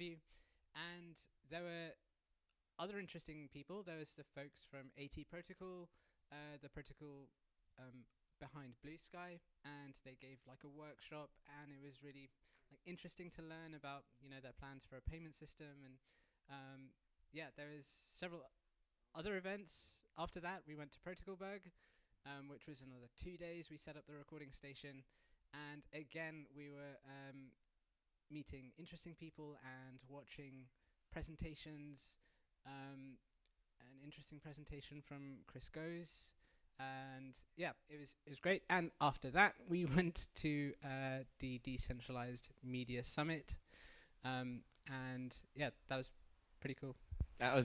interview. And there were other interesting people. There was the folks from AT Protocol, the protocol behind Blue Sky, and they gave like a workshop, and it was really like interesting to learn about their plans for a payment system. And yeah, there was several other events after that. We went to ProtocolBerg, which was another 2 days. We set up the recording station, and again we were meeting interesting people and watching presentations. An interesting presentation from Chris Goes, and yeah, it was great. And after that, we went to the Decentralized Media Summit, and yeah, that was pretty cool.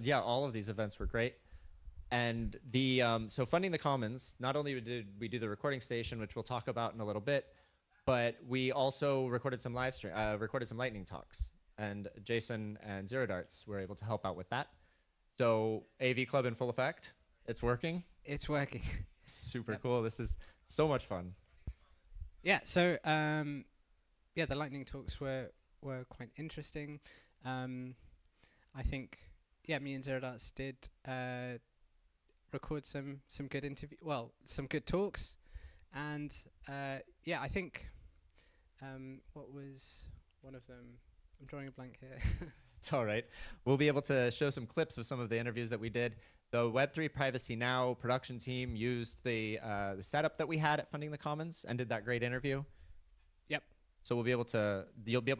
Yeah, all of these events were great. And the so Funding the Commons, not only did we do the recording station, which we'll talk about in a little bit, but we also recorded some recorded some lightning talks, and Jason and Zero Darts were able to help out with that. So AV Club in full effect. It's working. It's working. Super cool. This is so much fun. Yeah. So yeah, the lightning talks were quite interesting. I think me and Zero Darts did record some good some good talks, and yeah, I think what was one of them? I'm drawing a blank here. It's all right. We'll be able to show some clips of some of the interviews that we did. The Web3 Privacy Now production team used the setup that we had at Funding the Commons and did that great interview. Yep. So you'll be able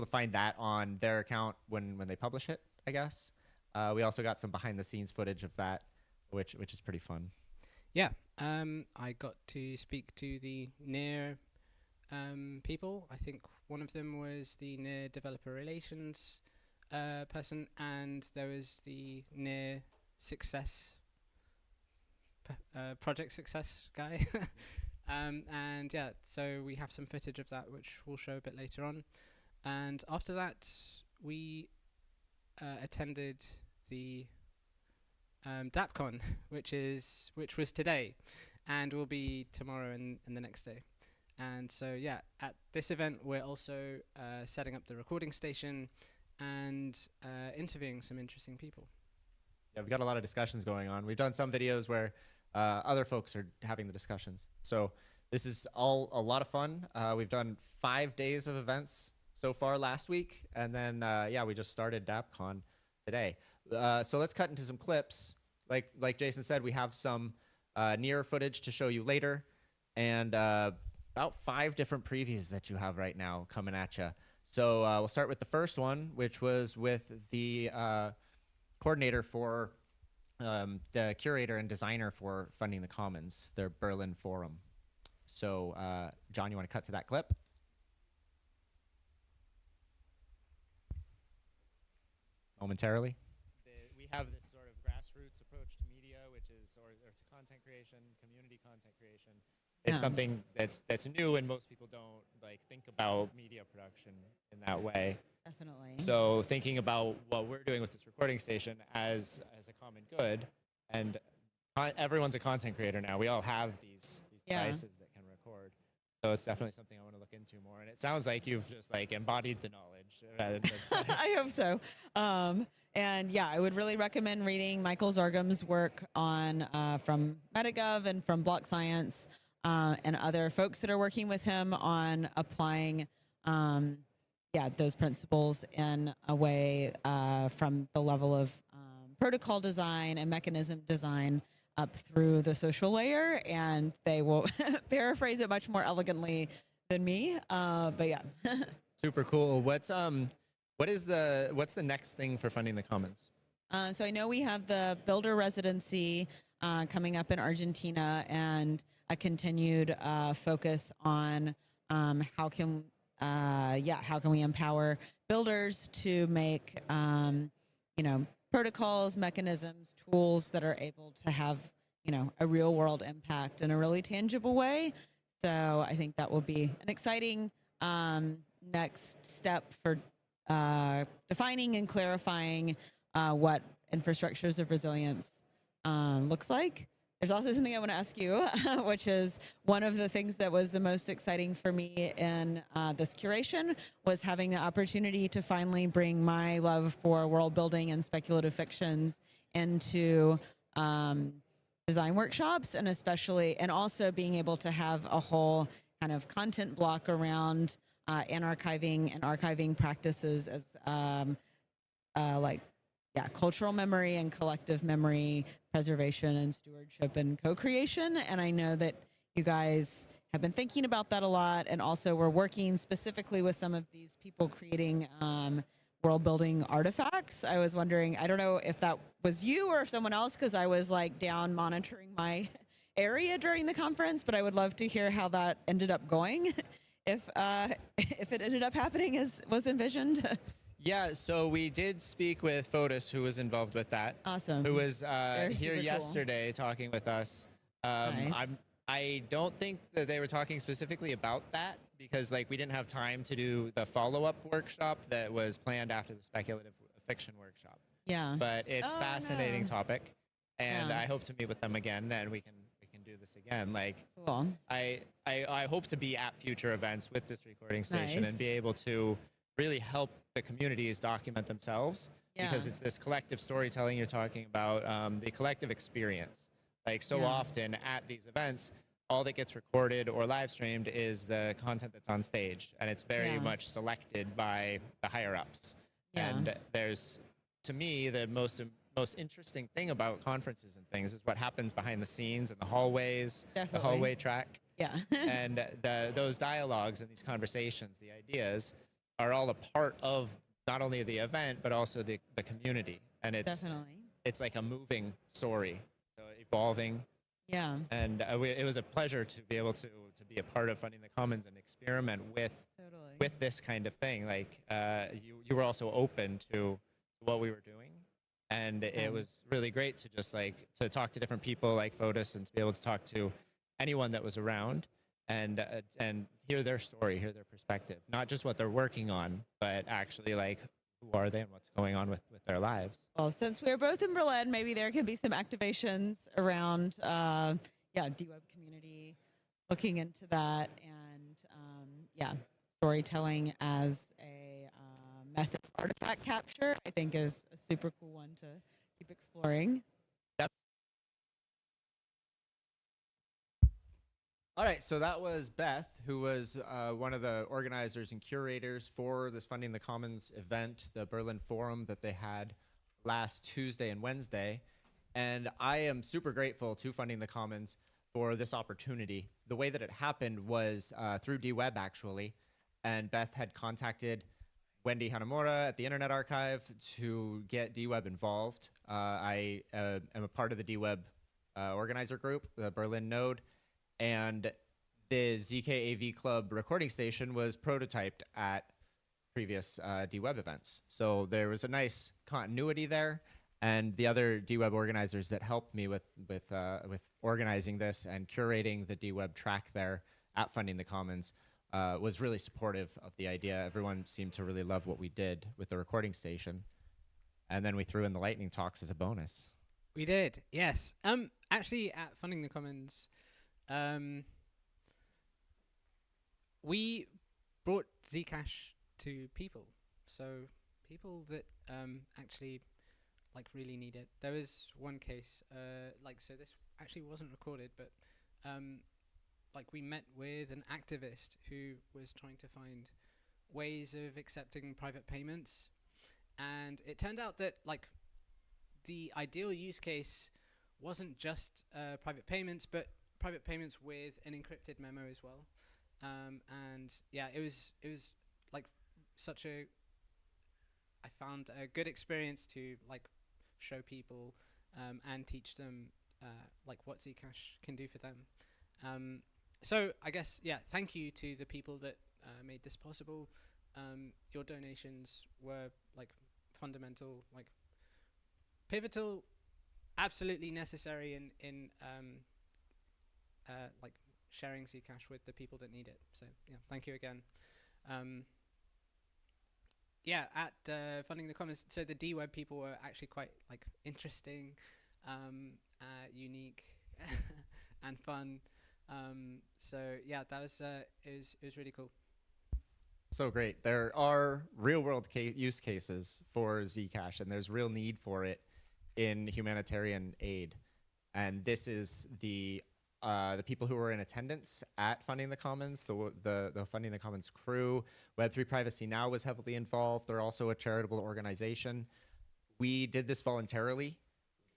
to find that on their account when they publish it, I guess. We also got some behind the scenes footage of that, which is pretty fun. Yeah. I got to speak to the NEAR people. I think one of them was the NEAR developer relations person, and there was the NEAR success project success guy. And yeah, so we have some footage of that which we'll show a bit later on. And after that, we attended the DAppCon, which was today, and will be tomorrow and the next day. And so yeah, at this event we're also setting up the recording station and interviewing some interesting people. Yeah, we've got a lot of discussions going on. We've done some videos where other folks are having the discussions. So this is all a lot of fun. We've done 5 days of events so far last week, and then yeah, we just started DAppCon today. So let's cut into some clips. Like Jason said, we have some NEAR footage to show you later, and about 5 different previews that you have right now coming at you. So we'll start with the first one, which was with the coordinator for the curator and designer for Funding the Commons, their Berlin forum. So John, you want to cut to that clip? Momentarily. We have this sort of grassroots approach to media, which is or to content creation, community content creation. It's something that's new, and most people don't think about media production in that way. Definitely. So thinking about what we're doing with this recording station as a common good, and everyone's a content creator now. We all have these devices that can record. So it's definitely something I want to look into more. And it sounds like you've just embodied the knowledge. I hope so. And yeah, I would really recommend reading Michael Zargham's work on from MetaGov and from Block Science. And other folks that are working with him on applying, those principles in a way from the level of protocol design and mechanism design up through the social layer. And they will paraphrase it much more elegantly than me. But yeah. Super cool. What's the next thing for Funding the Commons? So I know we have the builder residency coming up in Argentina, and a continued focus on how can we empower builders to make protocols, mechanisms, tools that are able to have a real world impact in a really tangible way. So I think that will be an exciting next step for defining and clarifying what infrastructures of resilience looks like. there's also something I want to ask you, which is one of the things that was the most exciting for me in this curation was having the opportunity to finally bring my love for world building and speculative fictions into design workshops, and especially, and also being able to have a whole kind of content block around archiving and archiving practices as cultural memory and collective memory preservation and stewardship and co-creation. And I know that you guys have been thinking about that a lot, and also we're working specifically with some of these people creating world building artifacts. I was wondering, I don't know if that was you or someone else, because I was like down monitoring my area during the conference, but I would love to hear how that ended up going, if it ended up happening as was envisioned. Yeah, so we did speak with Fotis, who was involved with that. Awesome. Who was They're super here cool. yesterday talking with us. Nice. I don't think that they were talking specifically about that, because like we didn't have time to do the follow-up workshop that was planned after the speculative fiction workshop. Yeah. But it's Oh, fascinating no. topic, and Yeah. I hope to meet with them again, and we can do this again. Like Cool. I hope to be at future events with this recording station Nice. and be able to really help the communities document themselves, because Yeah. it's this collective storytelling you're talking about, the collective experience. Like so Yeah. often at these events, all that gets recorded or live streamed is the content that's on stage, and it's very Yeah. much selected by the higher ups. Yeah. And there's, to me, the most interesting thing about conferences and things is what happens behind the scenes in the hallways, Definitely. the hallway track. Yeah. And those dialogues and these conversations, the ideas, are all a part of not only the event but also the community. And Definitely. it's like a moving story, so evolving. Yeah. And it was a pleasure to be able to be a part of Funding the Commons and experiment Totally. with this kind of thing. Like you were also open to what we were doing, and it was really great to just like to talk to different people like Fotis, and to be able to talk to anyone that was around, and hear their story, hear their perspective, not just what they're working on, but actually like who are they and what's going on with their lives. Well, since we're both in Berlin, maybe there could be some activations around, DWeb community, looking into that, and storytelling as a method of artifact capture, I think is a super cool one to keep exploring. All right, so that was Beth, who was one of the organizers and curators for this Funding the Commons event, the Berlin Forum that they had last Tuesday and Wednesday. And I am super grateful to Funding the Commons for this opportunity. The way that it happened was through DWeb, actually. And Beth had contacted Wendy Hanamura at the Internet Archive to get DWeb involved. I am a part of the DWeb organizer group, the Berlin node. And the ZKAV Club recording station was prototyped at previous DWeb events. So there was a nice continuity there. And the other DWeb organizers that helped me with organizing this and curating the DWeb track there at Funding the Commons was really supportive of the idea. Everyone seemed to really love what we did with the recording station. And then we threw in the lightning talks as a bonus. We did, yes. Actually, at Funding the Commons, we brought Zcash to people, so people that actually like really need it. There was one case, so this actually wasn't recorded, but like we met with an activist who was trying to find ways of accepting private payments, and it turned out that like the ideal use case wasn't just private payments, but private payments with an encrypted memo as well. And yeah, it was like such a, I found a good experience to like show people and teach them like what Zcash can do for them. So I guess, yeah, thank you to the people that made this possible. Your donations were like fundamental, like pivotal, absolutely necessary in like sharing Zcash with the people that need it. So yeah, thank you again. Yeah, at Funding the Commons, so the DWeb people were actually quite like interesting, unique and fun. So yeah, that was it was really cool. So great. There are real world use cases for Zcash, and there's real need for it in humanitarian aid. And this is the people who were in attendance at Funding the Commons, the Funding the Commons crew. Web3 Privacy Now was heavily involved. They're also a charitable organization. We did this voluntarily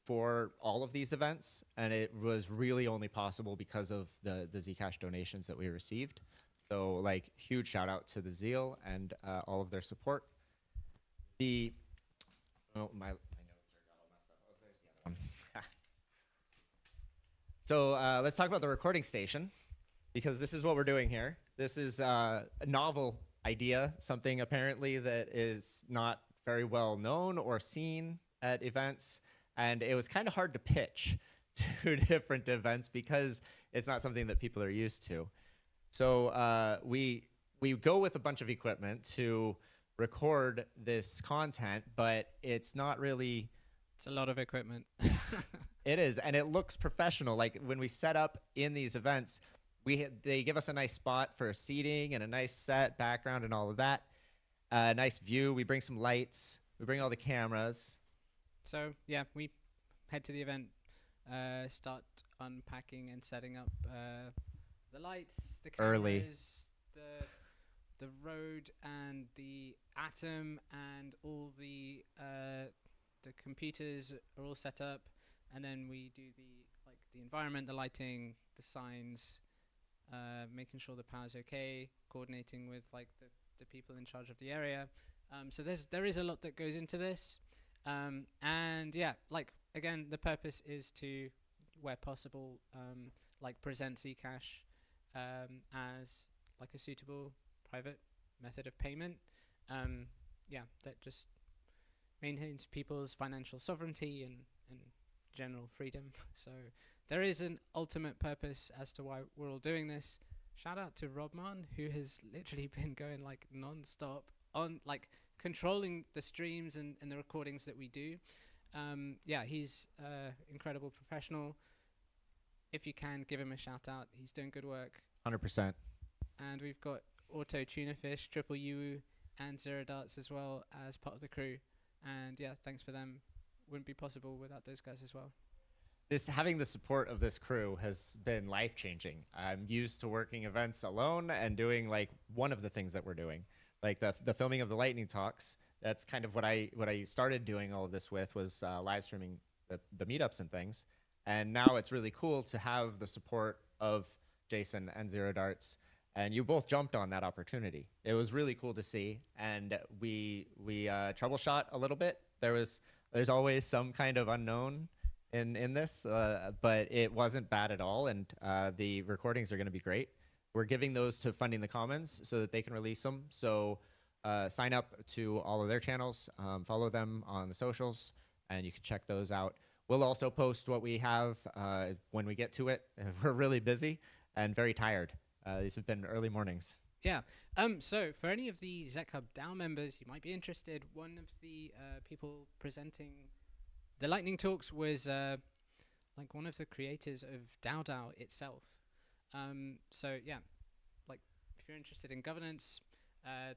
for all of these events, and it was really only possible because of the Zcash donations that we received. So like huge shout out to the Zeal and all of their support. My notes are all messed up. Oh, there's the other one. So let's talk about the recording station, because this is what we're doing here. This is a novel idea, something apparently that is not very well known or seen at events. And it was kind of hard to pitch to different events because it's not something that people are used to. So we go with a bunch of equipment to record this content, but it's not really... It's a lot of equipment. It is, and it looks professional. Like when we set up in these events, they give us a nice spot for seating and a nice set background and all of that. Nice view. We bring some lights. We bring all the cameras. So yeah, we head to the event, start unpacking and setting up the lights, the cameras, Early. the road, and the atom, and all the computers are all set up, and then we do the environment, the lighting, the signs, making sure the power's okay, coordinating with the people in charge of the area. So there is a lot that goes into this, and yeah, again, the purpose is to, where possible, present Zcash as a suitable private method of payment. Yeah, that just maintains people's financial sovereignty and general freedom. So there is an ultimate purpose as to why we're all doing this. Shout out to Robman, who has literally been going non-stop on controlling the streams and the recordings that we do. Yeah, he's incredible professional. If you can, give him a shout out. He's doing good work. 100%. And we've got Auto Tunafish, Triple U, and Zero Darts as well as part of the crew. And yeah, thanks for them. Wouldn't be possible without those guys as well. Having the support of this crew has been life-changing. I'm used to working events alone and doing one of the things that we're doing, the filming of the lightning talks. That's kind of what I started doing all of this with, was live streaming the meetups and things. And now it's really cool to have the support of Jason and Zero Darts, and you both jumped on that opportunity. It was really cool to see, and we troubleshot a little bit. There's always some kind of unknown in this, but it wasn't bad at all, and the recordings are going to be great. We're giving those to Funding the Commons so that they can release them. So sign up to all of their channels, follow them on the socials, and you can check those out. We'll also post what we have when we get to it. We're really busy and very tired. These have been early mornings. Yeah. So for any of the ZecHub DAO members, you might be interested. One of the people presenting the lightning talks was one of the creators of DAO itself. So yeah, if you're interested in governance,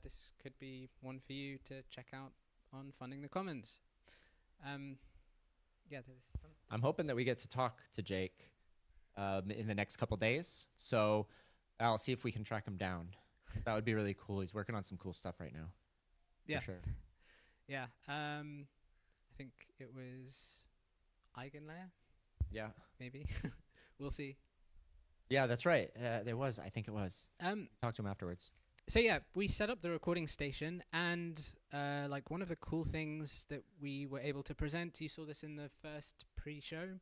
this could be one for you to check out on Funding the Commons. Yeah, there was some. I'm hoping that we get to talk to Jake in the next couple days. So I'll see if we can track him down. That would be really cool. He's working on some cool stuff right now. Yeah. For sure. Yeah. I think it was Eigenlayer. Yeah. Maybe. We'll see. Yeah, that's right. There was. I think it was. Talk to him afterwards. So yeah, we set up the recording station, and one of the cool things that we were able to present, you saw this in the first pre-show,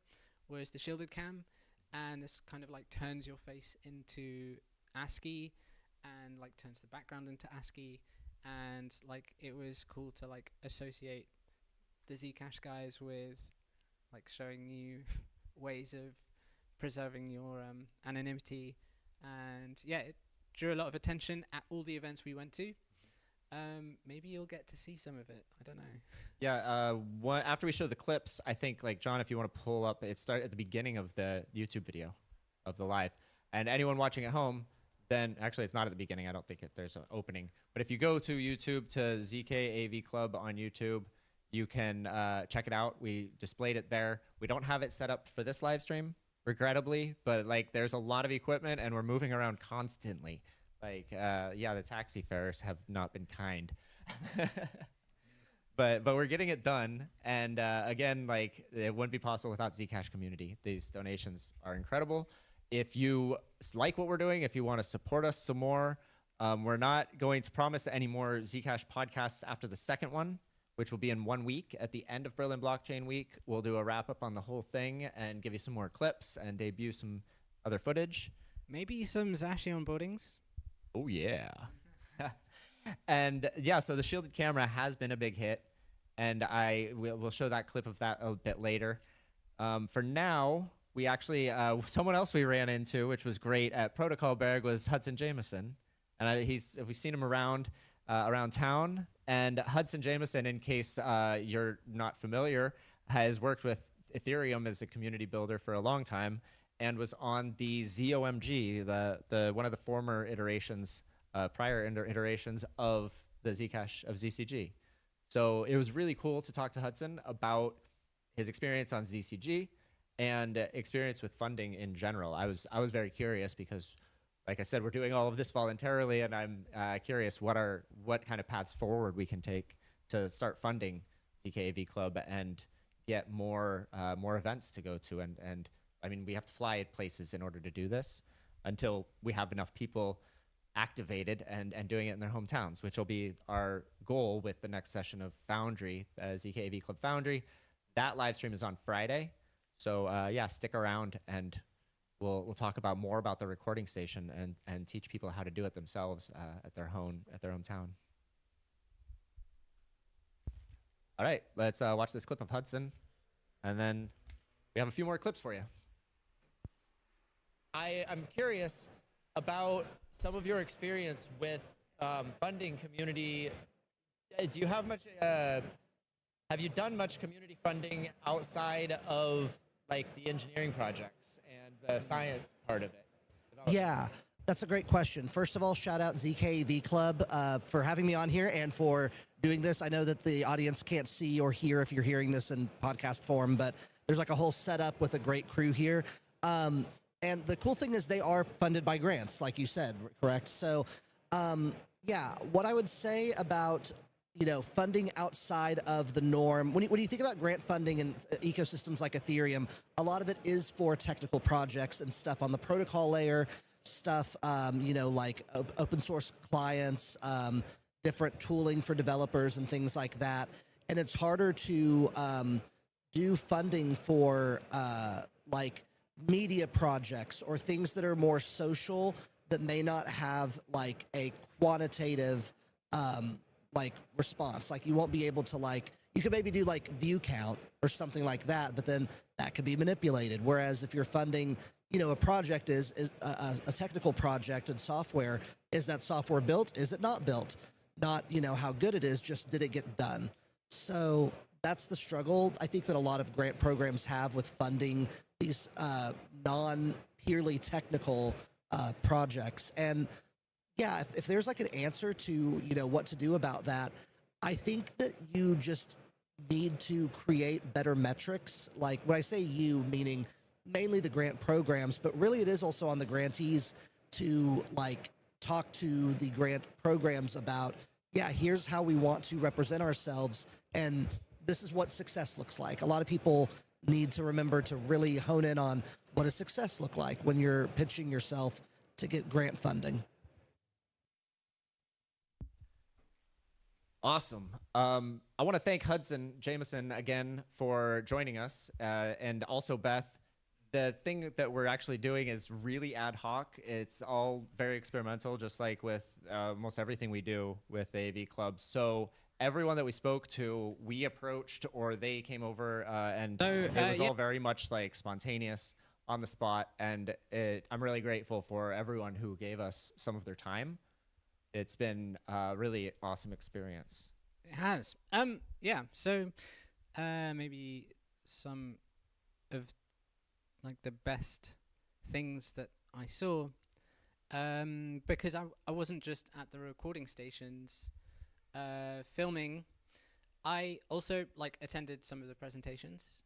was the shielded cam, and this kind of turns your face into ASCII, and turns the background into ASCII, and it was cool to associate the Zcash guys with showing you ways of preserving your anonymity, and yeah, it drew a lot of attention at all the events we went to. maybe you'll get to see some of it. I don't know. Yeah, after we show the clips, I think, like, John, if you want to pull up, it started at the beginning of the YouTube video of the live. And anyone watching at home, then actually it's not at the beginning. I don't think there's an opening. But if you go to YouTube, to ZK AV Club on YouTube, you can check it out. We displayed it there. We don't have it set up for this live stream, regrettably, but like there's a lot of equipment and we're moving around constantly. Like, yeah, the taxi fares have not been kind. But we're getting it done. And again, like, it wouldn't be possible without Zcash community. These donations are incredible. If you like what we're doing, if you want to support us some more, we're not going to promise any more Zcash podcasts after the second one, which will be in 1 week. At the end of Berlin Blockchain Week, we'll do a wrap up on the whole thing and give you some more clips and debut some other footage. Maybe some Zashi onboardings. Oh, yeah. And yeah, so the shielded camera has been a big hit, and we'll show that clip of that a bit later. For now, we actually, someone else we ran into, which was great at ProtocolBerg, was Hudson Jameson. And we've seen him around town. And Hudson Jameson, in case you're not familiar, has worked with Ethereum as a community builder for a long time, and was on the ZOMG, the one of the former iterations, prior iterations of the Zcash of ZCG. So it was really cool to talk to Hudson about his experience on ZCG and experience with funding in general. I was very curious because, like I said, we're doing all of this voluntarily, and I'm curious what kind of paths forward we can take to start funding ZKAV Club and get more events to go to. And I mean, we have to fly places in order to do this until we have enough people activated and doing it in their hometowns, which will be our goal with the next session of Foundry, ZKAV Club Foundry. That live stream is on Friday. So yeah, stick around and we'll talk about more about the recording station and teach people how to do it themselves at their hometown. All right, let's watch this clip of Hudson, and then we have a few more clips for you. I'm curious about some of your experience with funding community. Do you have much? Have you done much community funding outside of like the engineering projects and the science part of it? Yeah, that's a great question. First of all, shout out ZKAV Club for having me on here and for doing this. I know that the audience can't see or hear if you're hearing this in podcast form, but there's like a whole setup with a great crew here. And the cool thing is they are funded by grants, like you said, correct? So, yeah, what I would say about, you know, funding outside of the norm, when you think about grant funding in ecosystems like Ethereum, a lot of it is for technical projects and stuff on the protocol layer, stuff, you know, like open source clients, different tooling for developers and things like that. And it's harder to do funding for like media projects or things that are more social that may not have like a quantitative like response. Like you won't be able to like, you could maybe do like view count or something like that, but then that could be manipulated. Whereas if you're funding, you know, a project is a technical project and software, is that software built? Is it not built? Not, you know, how good it is, just did it get done? So that's the struggle I think that a lot of grant programs have with funding these non-purely technical projects. And yeah, if there's like an answer to, you know, what to do about that, I think that you just need to create better metrics. Like when I say you, meaning mainly the grant programs, but really it is also on the grantees to like talk to the grant programs about, yeah, here's how we want to represent ourselves, and this is what success looks like. A lot of people need to remember to really hone in on what does success look like when you're pitching yourself to get grant funding. Awesome. I want to thank Hudson Jameson again for joining us, and also Beth. The thing that we're actually doing is really ad hoc. It's all very experimental, just like with almost everything we do with AV Club. So everyone that we spoke to, we approached or they came over, and it was all very much like spontaneous, on the spot. And I'm really grateful for everyone who gave us some of their time It's been a really awesome experience. It has. Yeah. So, maybe some of like the best things that I saw, because I wasn't just at the recording stations, filming. I also like attended some of the presentations.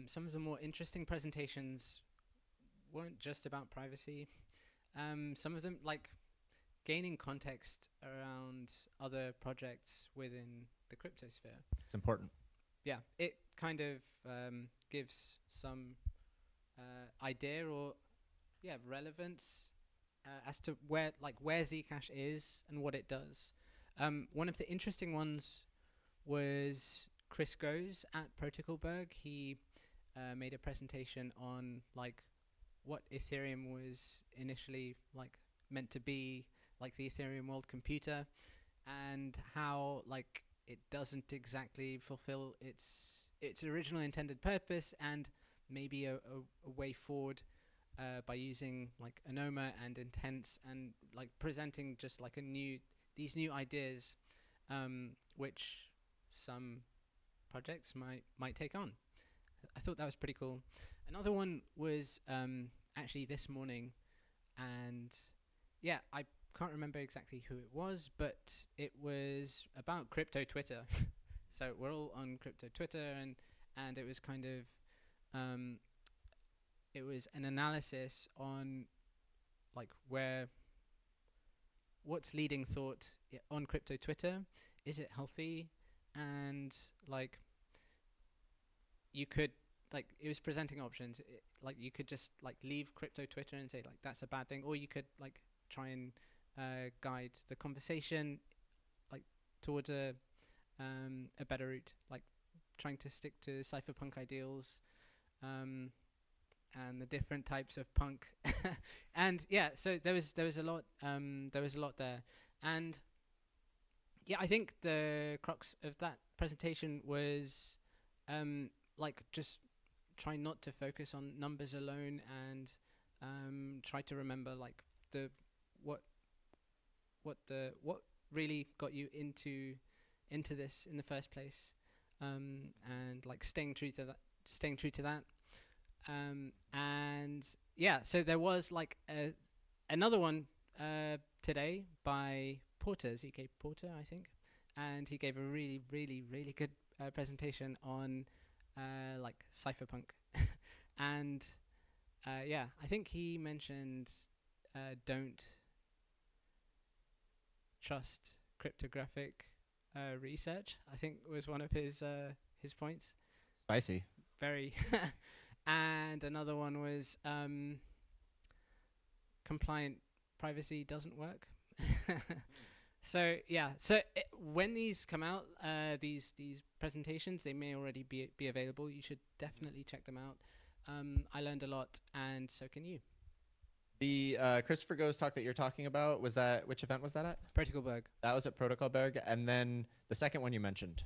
Some of the more interesting presentations weren't just about privacy. Some of them like gaining context around other projects within the crypto sphere. It's important. Yeah, it kind of gives some idea or relevance as to where Zcash is and what it does. One of the interesting ones was Chris Goes at ProtocolBerg. He made a presentation on like what Ethereum was initially like meant to be, like the Ethereum world computer, and how like it doesn't exactly fulfill its original intended purpose, and maybe a way forward by using like ANOMA and intents, and like presenting just like these new ideas, which some projects might take on. I thought that was pretty cool. Another one was actually this morning, and yeah, I can't remember exactly who it was, but it was about crypto Twitter. So we're all on crypto Twitter, and it was kind of it was an analysis on like what's leading thought on crypto Twitter. Is it healthy? And like you could like it was presenting options. Like you could just like leave crypto Twitter and say like that's a bad thing, or you could like try and guide the conversation like towards a better route, like trying to stick to cypherpunk ideals, and the different types of punk. And yeah, so there was a lot there, and yeah, I think the crux of that presentation was like just try not to focus on numbers alone, and try to remember like what really got you into this in the first place, and like staying true to that. And yeah, so there was like another one today by Porter, ZK Porter, I think, and he gave a really, really, really good presentation on like cypherpunk. And yeah, I think he mentioned don't trust cryptographic research, I think was one of his points. Spicy. Very. And another one was compliant privacy doesn't work. So yeah, so when these come out, these presentations, they may already be available. You should definitely check them out. I learned a lot, and so can you. The Christopher Goes talk that you're talking about, which event was that at? ProtocolBerg. That was at ProtocolBerg, and then the second one you mentioned.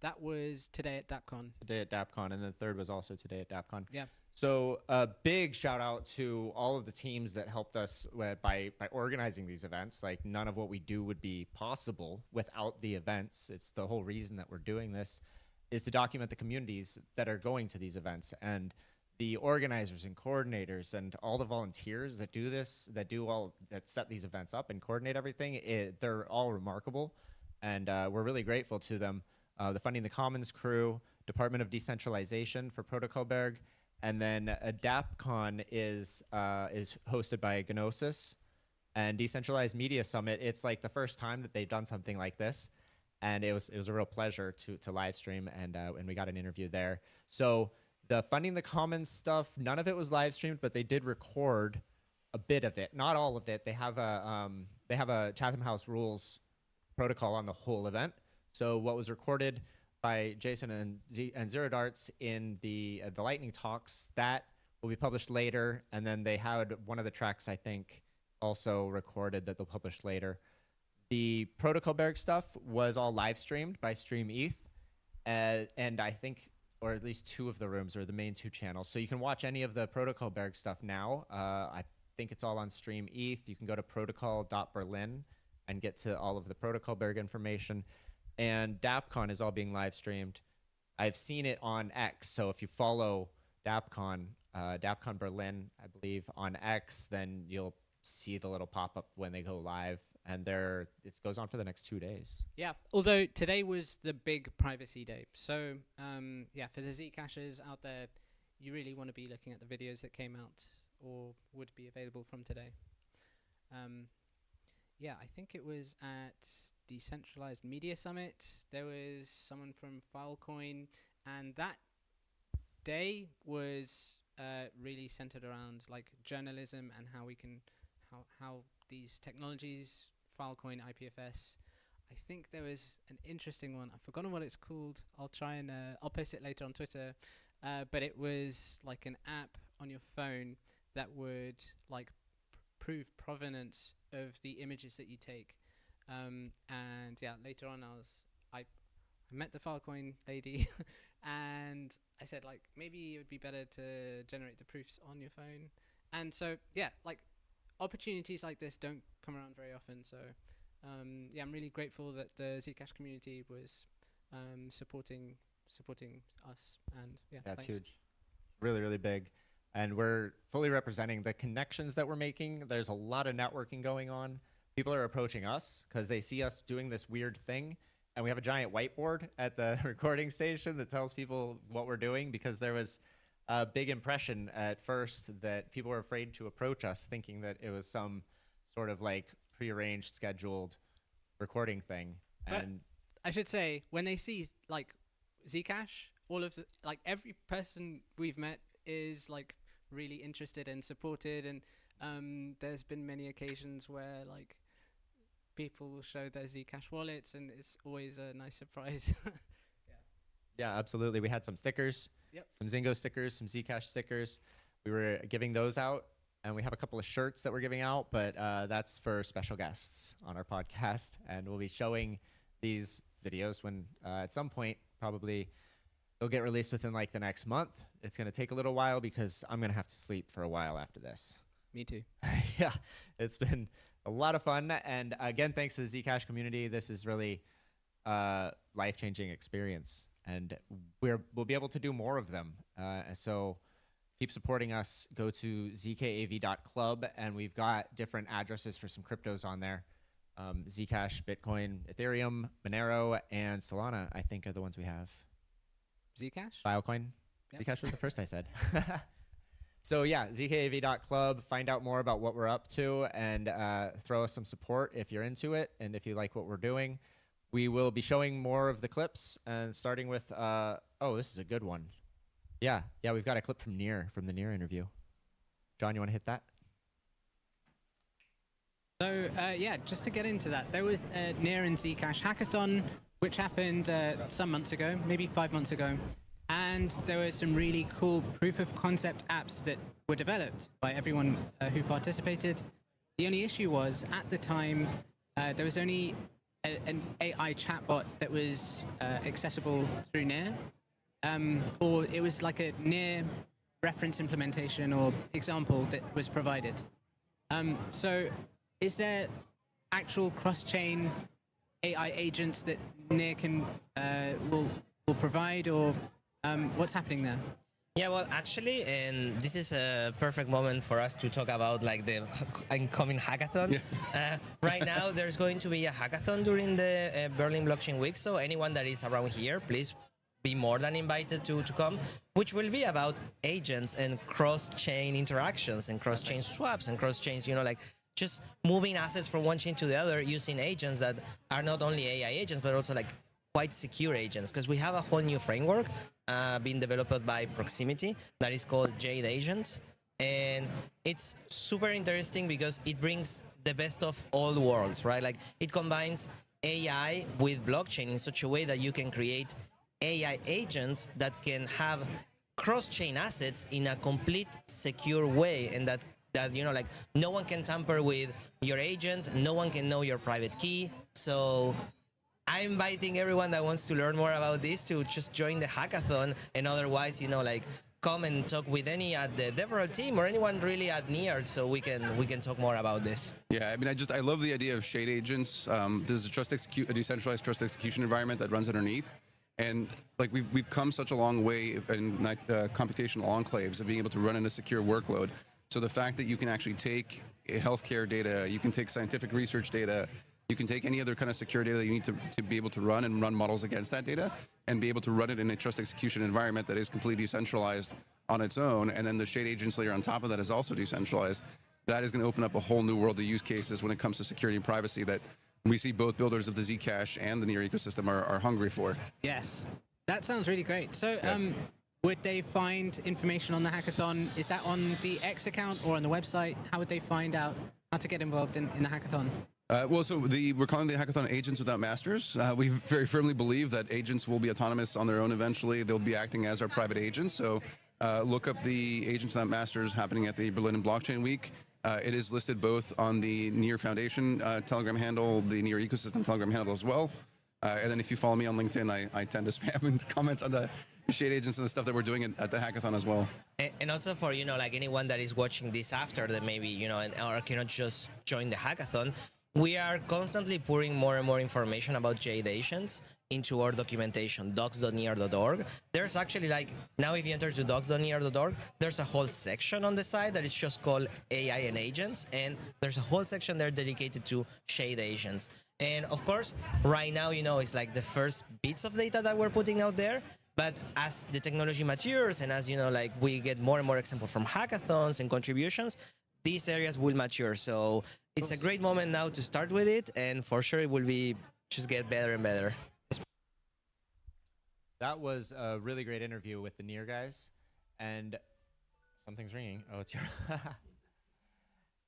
That was today at DAppCon. Today at DAppCon, and the third was also today at DAppCon. Yeah. So a big shout out to all of the teams that helped us by organizing these events. Like none of what we do would be possible without the events. It's the whole reason that we're doing this is to document the communities that are going to these events, and the organizers and coordinators and all the volunteers that do this, that set these events up and coordinate everything. They're all remarkable, and we're really grateful to them. The Funding the Commons crew, Department of Decentralization for ProtocolBerg, and then DAppCon is hosted by Gnosis, and Decentralized Media Summit. It's like the first time that they've done something like this, and it was a real pleasure to live stream, and we got an interview there. So the Funding the Commons stuff, none of it was live streamed, but they did record a bit of it, not all of it. They have a Chatham House Rules protocol on the whole event. So what was recorded by Jason and Zero Darts in the Lightning Talks, that will be published later. And then they had one of the tracks, I think, also recorded that they'll publish later. The ProtocolBerg stuff was all live streamed by StreamETH, and I think, or at least two of the rooms are the main two channels. So you can watch any of the ProtocolBerg stuff now. I think it's all on StreamETH. You can go to protocol.berlin and get to all of the ProtocolBerg information. And DAppCon is all being live streamed. I've seen it on X, so if you follow DAppCon, DAppCon Berlin, I believe, on X, then you'll see the little pop-up when they go live, and it goes on for the next 2 days. Yeah, although today was the big privacy day. So, yeah, for the Zcashers out there, you really want to be looking at the videos that came out or would be available from today. Yeah, I think it was at Decentralized Media Summit. There was someone from Filecoin, and that day was really centered around like journalism and how we can, how these technologies, Filecoin, IPFS. I think there was an interesting one. I've forgotten what it's called. I'll try and I'll post it later on Twitter. But it was like an app on your phone that would like prove provenance of the images that you take. And yeah, later on I met the Filecoin lady and I said like maybe it would be better to generate the proofs on your phone. And so yeah, like opportunities like this don't come around very often. So yeah, I'm really grateful that the Zcash community was supporting us, and yeah, that's thanks. huge, really, really big. And we're fully representing the connections that we're making. There's a lot of networking going on. People are approaching us because they see us doing this weird thing, and we have a giant whiteboard at the recording station that tells people what we're doing, because there was a big impression at first that people were afraid to approach us, thinking that it was some sort of like prearranged, scheduled recording thing. But and I should say, when they see like Zcash, all of the like every person we've met is like really interested and supported, and there's been many occasions where like people will show their Zcash wallets, and it's always a nice surprise. yeah, absolutely. We had some stickers, Yep. some Zingo stickers, some Zcash stickers. We were giving those out, and we have a couple of shirts that we're giving out, but that's for special guests on our podcast, and we'll be showing these videos when at some point, probably they'll get released within like the next month. It's going to take a little while because I'm going to have to sleep for a while after this. Me too. Yeah, it's been a lot of fun. And again, thanks to the Zcash community. This is really a life-changing experience. And we'll be able to do more of them. So keep supporting us. Go to zkav.club, and we've got different addresses for some cryptos on there. Zcash, Bitcoin, Ethereum, Monero, and Solana, I think, are the ones we have. Zcash? Filecoin. Yep. Zcash was the first I said. So yeah, zkav.club. Find out more about what we're up to, and throw us some support if you're into it and if you like what we're doing. We will be showing more of the clips, and starting with, oh, this is a good one. Yeah, we've got a clip from the Near interview. John, you want to hit that? So yeah, just to get into that, there was a Near and Zcash hackathon, which happened some months ago, maybe 5 months ago. And there were some really cool proof of concept apps that were developed by everyone who participated. The only issue was, at the time, there was only an AI chatbot that was accessible through Near. Or it was like a Near reference implementation or example that was provided. So is there actual cross-chain AI agents that Near can will provide, or what's happening there? Yeah, well, actually, and this is a perfect moment for us to talk about like the incoming hackathon. Yeah. Right now, there's going to be a hackathon during the Berlin Blockchain Week, so anyone that is around here, please be more than invited to come, which will be about agents and cross-chain interactions and cross-chain swaps and cross-chains, like just moving assets from one chain to the other using agents that are not only AI agents, but also like quite secure agents, because we have a whole new framework being developed by Proximity that is called Jade Agent. And it's super interesting because it brings the best of all worlds, right? Like it combines AI with blockchain in such a way that you can create AI agents that can have cross-chain assets in a complete secure way, and that like no one can tamper with your agent, no one can know your private key. So I'm inviting everyone that wants to learn more about this to just join the hackathon, and otherwise, like come and talk with any at the DevRel team or anyone really at Near, so we can talk more about this. Yeah, I mean, I love the idea of shade agents. There's a decentralized trust execution environment that runs underneath, and like we've come such a long way in computational enclaves of being able to run in a secure workload. So the fact that you can actually take healthcare data, you can take scientific research data, you can take any other kind of secure data that you need to be able to run and run models against that data and be able to run it in a trust execution environment that is completely decentralized on its own. And then the shade agents layer on top of that is also decentralized. That is going to open up a whole new world of use cases when it comes to security and privacy that we see both builders of the Zcash and the Near ecosystem are hungry for. Yes, that sounds really great. So, would they find information on the hackathon? Is that on the X account or on the website? How would they find out how to get involved in the hackathon? We're calling the hackathon Agents Without Masters. We very firmly believe that agents will be autonomous on their own eventually. They'll be acting as our private agents. So look up the Agents Without Masters happening at the Berlin Blockchain Week. It is listed both on the Near Foundation Telegram handle, the Near Ecosystem Telegram handle as well. And then if you follow me on LinkedIn, I tend to spam and comment on the shade agents and the stuff that we're doing at the hackathon as well. And also for, like anyone that is watching this after that maybe, or cannot just join the hackathon, we are constantly pouring more and more information about jade agents into our documentation, docs.near.org. There's actually now if you enter to docs.near.org, there's a whole section on the side that is just called AI and agents, and there's a whole section there dedicated to shade agents. And of course, right now, it's like the first bits of data that we're putting out there. But as the technology matures and as, we get more and more examples from hackathons and contributions, these areas will mature. So it's a great moment now to start with it. And for sure, it will be just get better and better. That was a really great interview with the Near guys. And something's ringing. Oh, it's your...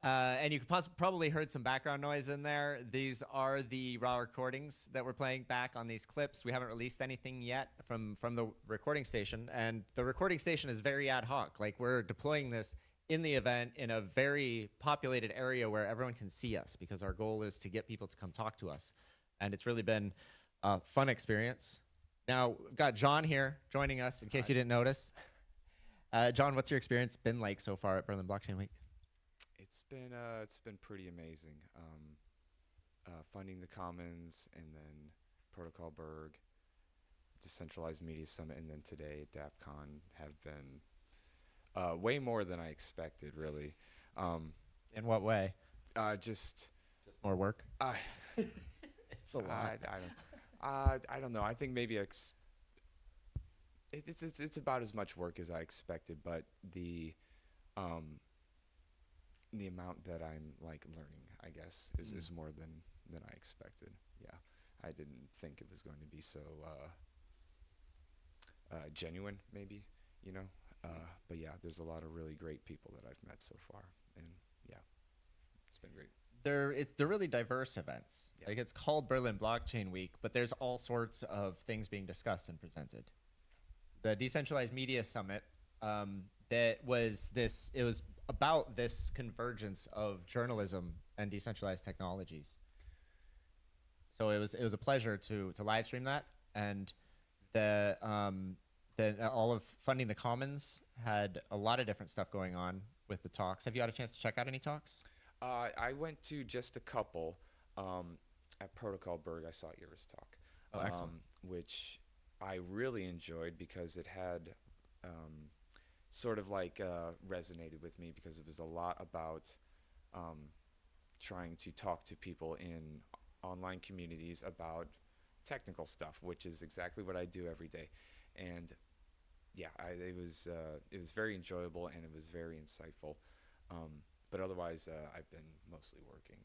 and you probably heard some background noise in there. These are the raw recordings that we're playing back on these clips. We haven't released anything yet from the recording station, and the recording station is very ad hoc. Like, we're deploying this in the event in a very populated area where everyone can see us, because our goal is to get people to come talk to us. And it's really been a fun experience. Now, we've got John here joining us, in case you didn't notice. John, what's your experience been like so far at Berlin Blockchain Week? It's been pretty amazing. Funding the Commons, and then ProtocolBerg, Decentralized Media Summit, and then today at DAppCon have been way more than I expected, really. In what way? Just more work? It's a lot. I don't know. I think maybe it's about as much work as I expected, but the amount that I'm learning, I guess, is more than I expected. Yeah, I didn't think it was going to be so genuine, maybe, but yeah, there's a lot of really great people that I've met so far, and yeah, it's been great. They're really diverse events. Yeah. Like, it's called Berlin Blockchain Week, but there's all sorts of things being discussed and presented. The Decentralized Media Summit, it was about this convergence of journalism and decentralized technologies. So it was a pleasure to live stream that, and all of Funding the Commons had a lot of different stuff going on with the talks. Have you had a chance to check out any talks? I went to just a couple. At ProtocolBerg, I saw Ira's talk, excellent. Which I really enjoyed because it had sort of resonated with me, because it was a lot about trying to talk to people in online communities about technical stuff, which is exactly what I do every day. And yeah, it was very enjoyable, and it was very insightful. But otherwise, I've been mostly working.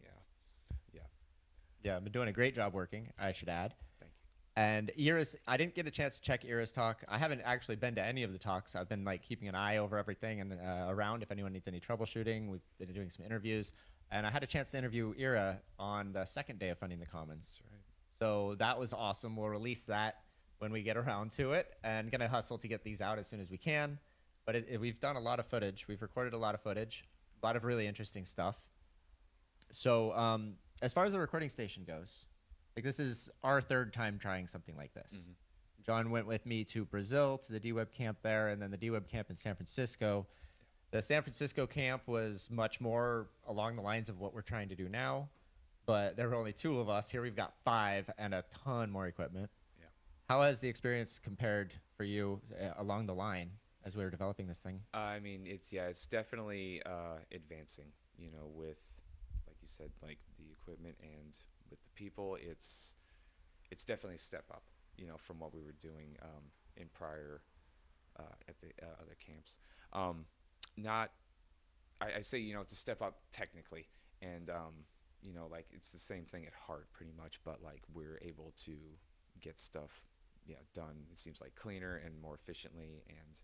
Yeah, I've been doing a great job working, I should add. Thank you. And Ira's, I didn't get a chance to check Ira's talk. I haven't actually been to any of the talks. I've been keeping an eye over everything and around if anyone needs any troubleshooting. We've been doing some interviews, and I had a chance to interview Ira on the second day of Funding the Commons. That's right. So that was awesome. We'll release that when we get around to it, and gonna hustle to get these out as soon as we can. But we've done a lot of footage. We've recorded a lot of footage, a lot of really interesting stuff. So as far as the recording station goes, this is our third time trying something like this. Mm-hmm. John went with me to Brazil to the DWeb camp there, and then the DWeb camp in San Francisco. The San Francisco camp was much more along the lines of what we're trying to do now, but there were only 2 of us. Here we've got 5 and a ton more equipment. Yeah. How has the experience compared for you along the line as we were developing this thing? I mean, it's definitely advancing. You know, with, like you said, like the equipment and with the people, it's definitely a step up. You know, from what we were doing in prior at the other camps. I say, you know, it's a step up technically, and you know, like it's the same thing at heart pretty much, but like we're able to get stuff done, it seems like cleaner and more efficiently, and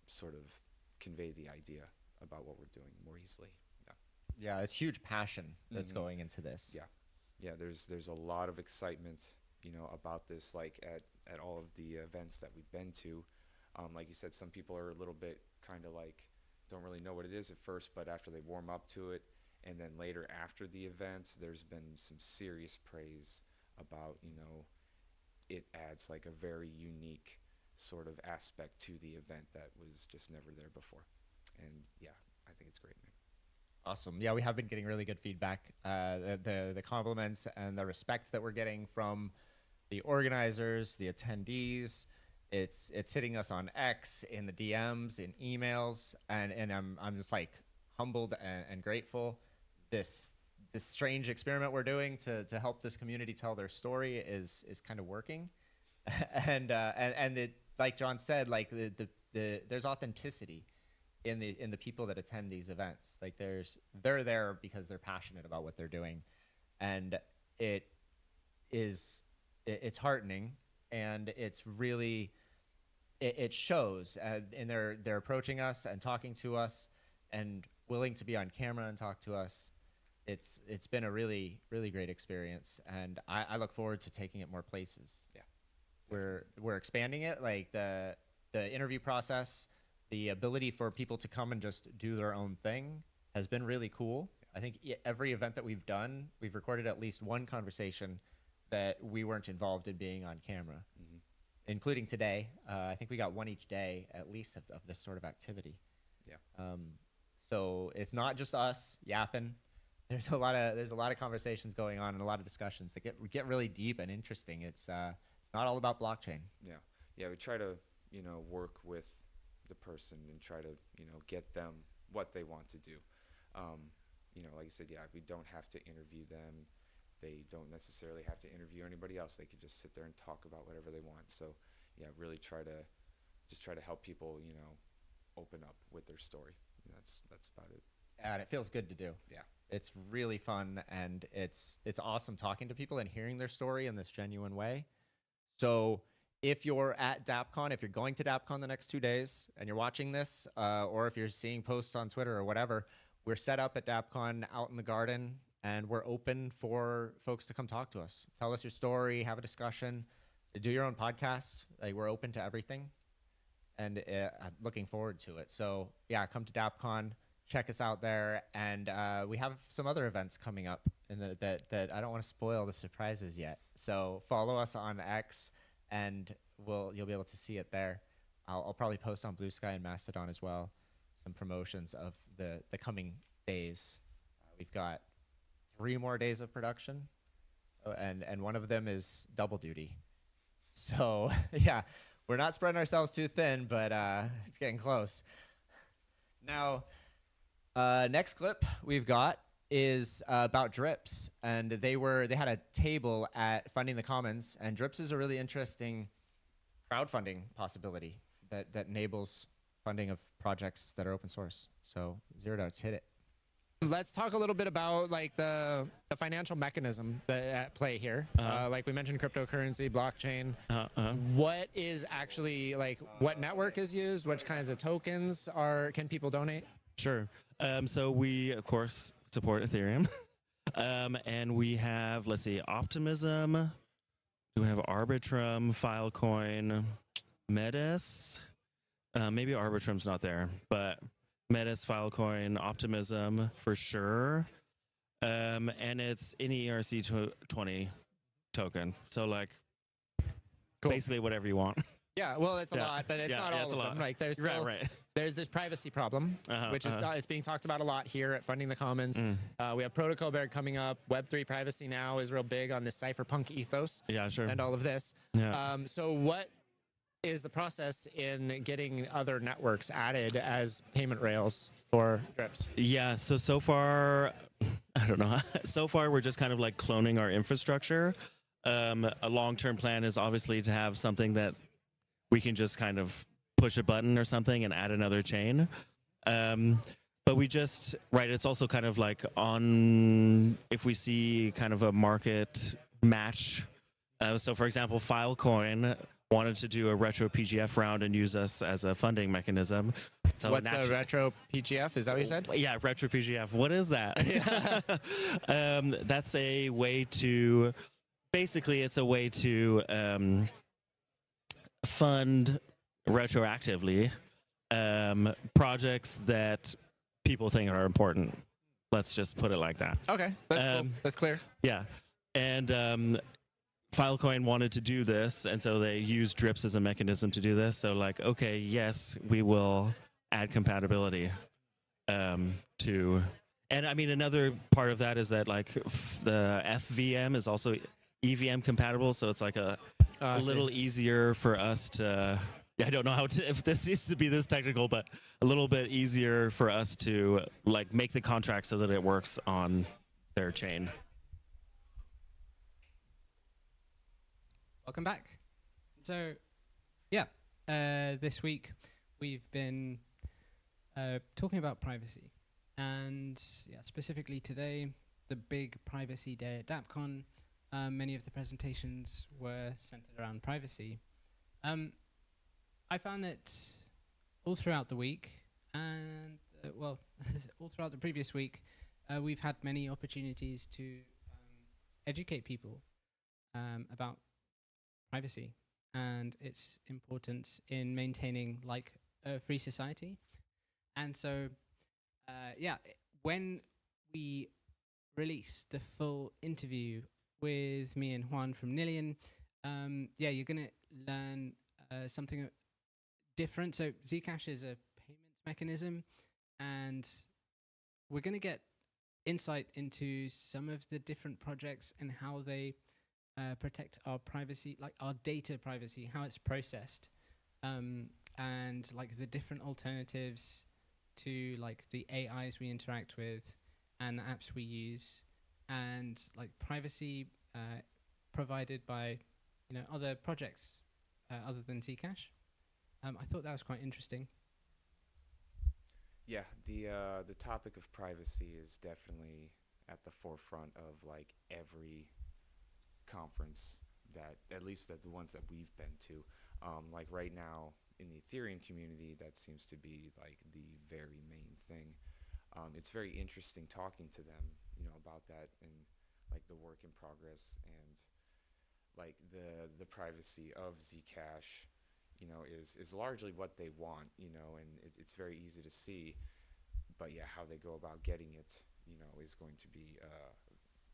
sort of convey the idea about what we're doing more easily. Yeah, it's huge passion that's going into this. Yeah, there's a lot of excitement, you know, about this, like at all of the events that we've been to. Like you said, some people are a little bit kind of like don't really know what it is at first, but after they warm up to it, and then later after the event, there's been some serious praise about, you know, it adds like a very unique sort of aspect to the event that was just never there before. And yeah, I think it's great, man. Awesome. Yeah, we have been getting really good feedback. The compliments and the respect that we're getting from the organizers, the attendees. It's hitting us on X, in the DMs, in emails, and I'm just like humbled and grateful. This strange experiment we're doing to help this community tell their story is kind of working, and it, like John said, like there's authenticity in the people that attend these events. Like they're there because they're passionate about what they're doing, and it's heartening, and it's really it shows, and they're approaching us and talking to us and willing to be on camera and talk to us. It's been a really great experience, and I look forward to taking it more places. Yeah, we're expanding it, like the interview process. The ability for people to come and just do their own thing has been really cool. I think every event that we've done, we've recorded at least one conversation that we weren't involved in being on camera, including today. I think we got one each day, at least, of this sort of activity. Yeah. So it's not just us yapping. There's a lot of conversations going on and a lot of discussions that get really deep and interesting. It's not all about blockchain. Yeah. We try to, you know, work with the person and try to, you know, get them what they want to do. You know, like I said, yeah, we don't have to interview them. They don't necessarily have to interview anybody else. They could just sit there and talk about whatever they want. So yeah, really try to help people, you know, open up with their story. And that's about it. And it feels good to do. Yeah. It's really fun, and it's awesome talking to people and hearing their story in this genuine way. So if you're at DAppCon, if you're going to DAppCon the next 2 days and you're watching this, or if you're seeing posts on Twitter or whatever, we're set up at DAppCon out in the garden, and we're open for folks to come talk to us. Tell us your story, have a discussion, do your own podcast. Like, we're open to everything, and looking forward to it. So yeah, come to DAppCon, check us out there, and we have some other events coming up that I don't want to spoil the surprises yet. So follow us on X, and you'll be able to see it there. I'll probably post on Blue Sky and Mastodon as well some promotions of the coming days. We've got 3 more days of production, and one of them is double duty. So yeah, we're not spreading ourselves too thin, but it's getting close. Now, next clip we've got is about Drips, and they had a table at Funding the Commons, and Drips is a really interesting crowdfunding possibility that enables funding of projects that are open source. So Zero Doubts, hit it. Let's talk a little bit about like the financial mechanism that at play here. Like we mentioned, cryptocurrency, blockchain. What is actually, like, what network is used? Which kinds of tokens can people donate? Sure. So we, of course, support Ethereum. And we have, let's see, Optimism. Do we have Arbitrum, Filecoin, Metis? Maybe Arbitrum's not there, but Metis, Filecoin, Optimism for sure. And it's any ERC20 token. So like Cool. basically whatever you want. Yeah, well, it's a Yeah. lot, but it's Yeah, not yeah, all it's of a them. lot. Like there's Right, still, right. there's this privacy problem, which is it's being talked about a lot here at Funding the Commons. We have ProtocolBerg coming up. Web3 privacy now is real big on this cypherpunk ethos Yeah, sure. and all of this. Yeah. So what is the process in getting other networks added as payment rails for drips? Yeah, so far, I don't know. So far, we're just kind of like cloning our infrastructure. A long-term plan is obviously to have something that we can just kind of push a button or something and add another chain. But we just, right, it's also kind of like on, if we see kind of a market match. So for example, Filecoin wanted to do a retro PGF round and use us as a funding mechanism. So What's a retro PGF? Is that what you said? Yeah, retro PGF. What is that? That's a way to, basically, it's a way to fund retroactively projects that people think are important. Let's just put it like that. Okay, that's cool. That's clear. Yeah. And Filecoin wanted to do this, and so they used drips as a mechanism to do this. So like, okay, yes, we will add compatibility to, and I mean, another part of that is that like the FVM is also EVM compatible, so it's like a little easier for us to, I don't know how to, if this needs to be this technical, but a little bit easier for us to like make the contract so that it works on their chain. Welcome back. So, yeah, this week we've been talking about privacy, and yeah, specifically today, the big privacy day at DAppCon. Many of the presentations were centered around privacy. I found that all throughout the week, and well, all throughout the previous week, we've had many opportunities to educate people about privacy and its importance in maintaining like a free society. And so, yeah, when we release the full interview with me and Juan from Nillion, yeah, you're gonna learn something different. So Zcash is a payments mechanism, and we're gonna get insight into some of the different projects and how they protect our privacy, like our data privacy, how it's processed, and like the different alternatives to like the AIs we interact with and the apps we use, and like privacy provided by other projects other than Zcash. I thought that was quite interesting. Yeah, the topic of privacy is definitely at the forefront of like every conference that, at least the ones that we've been to. Like right now in the Ethereum community, that seems to be like the very main thing. It's very interesting talking to them, about that and like the work in progress and like the privacy of Zcash, is largely what they want, and it's very easy to see. But yeah, how they go about getting it, is going to be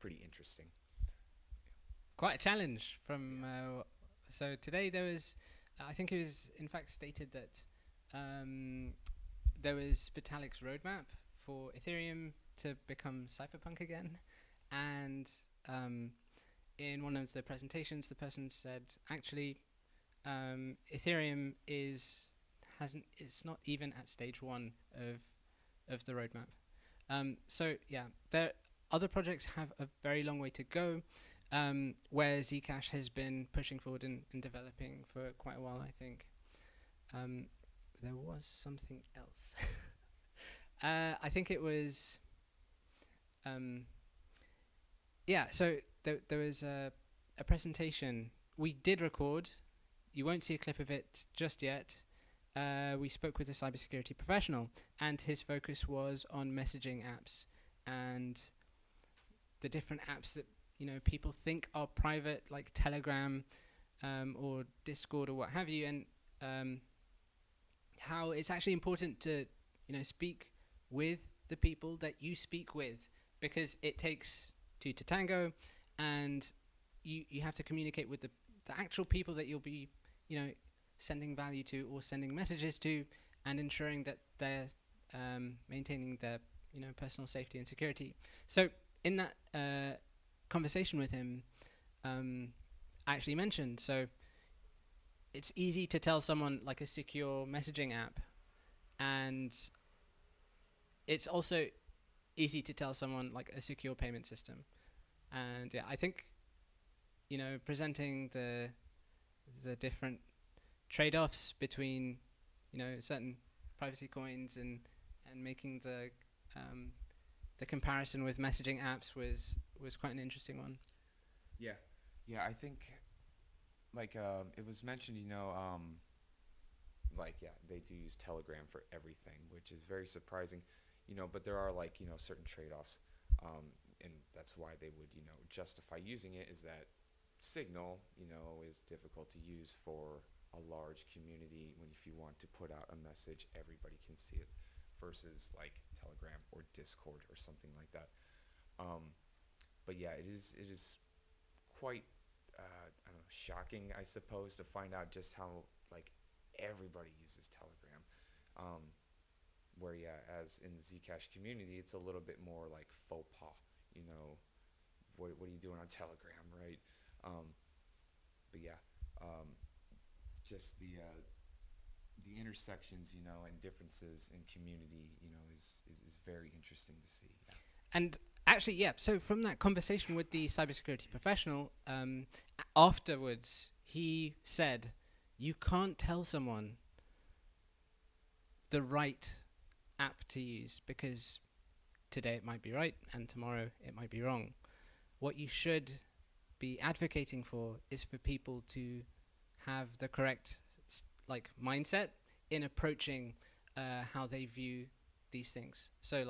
pretty interesting. Quite a challenge from so today there was, I think it was in fact stated that there was Vitalik's roadmap for Ethereum to become cypherpunk again, and in one of the presentations the person said actually Ethereum it's not even at stage 1 of the roadmap. So yeah, other projects have a very long way to go, where Zcash has been pushing forward and developing for quite a while, I think. There was something else. I think it was, yeah, so there was a presentation we did record. You won't see a clip of it just yet. We spoke with a cybersecurity professional, and his focus was on messaging apps and the different apps that people think are private, like Telegram or Discord or what have you, and how it's actually important to speak with the people that you speak with, because it takes two to tango, and you have to communicate with the the actual people that you'll be, sending value to or sending messages to, and ensuring that they're maintaining their, personal safety and security. So in that conversation with him, I actually mentioned, so it's easy to tell someone like a secure messaging app, and it's also easy to tell someone like a secure payment system. And yeah, I think, presenting the different trade-offs between, certain privacy coins and making the comparison with messaging apps was quite an interesting one. Yeah, I think like it was mentioned, they do use Telegram for everything, which is very surprising, but there are certain trade-offs, and that's why they would, justify using it, is that Signal, is difficult to use for a large community if you want to put out a message, everybody can see it, versus like Telegram or Discord or something like that. But yeah, it is quite I don't know, shocking, I suppose, to find out just how everybody uses Telegram. Where as in the Zcash community, it's a little bit more like faux pas. What are you doing on Telegram, right? But yeah, just the intersections, and differences in community, is very interesting to see. Yeah. And actually, yeah, so from that conversation with the cybersecurity professional, afterwards, he said, you can't tell someone the right app to use, because today it might be right and tomorrow it might be wrong. What you should be advocating for is for people to have the correct mindset in approaching how they view these things. So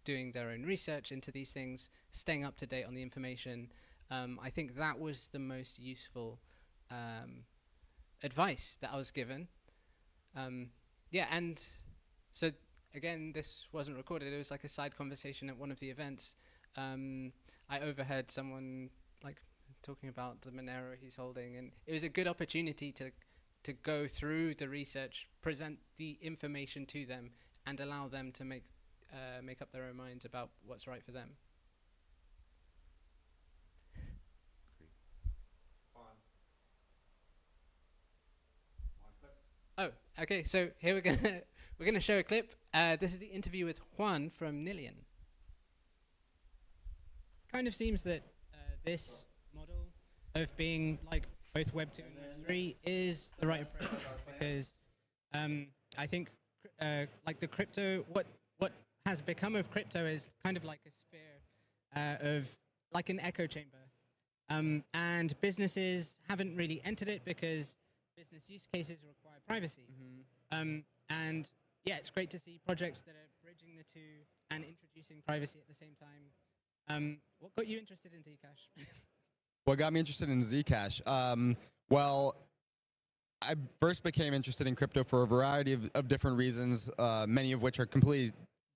doing their own research into these things, staying up to date on the information. I think that was the most useful advice that I was given. Yeah, and so again, this wasn't recorded. It was like a side conversation at one of the events. I overheard someone talking about the Monero he's holding, and it was a good opportunity to go through the research, present the information to them, and allow them to make up their own minds about what's right for them. Oh, okay. So here we're gonna show a clip. This is the interview with Juan from Nillion. Kind of seems that this model of being both Web 2 and Web 3 is the right approach, because I think the crypto, what has become of crypto is kind of like a sphere of an echo chamber, and businesses haven't really entered it because business use cases require privacy. And yeah, it's great to see projects that are bridging the two and introducing privacy at the same time. What got you interested in Zcash? What got me interested in Zcash? Well, I first became interested in crypto for a variety of different reasons, many of which are completely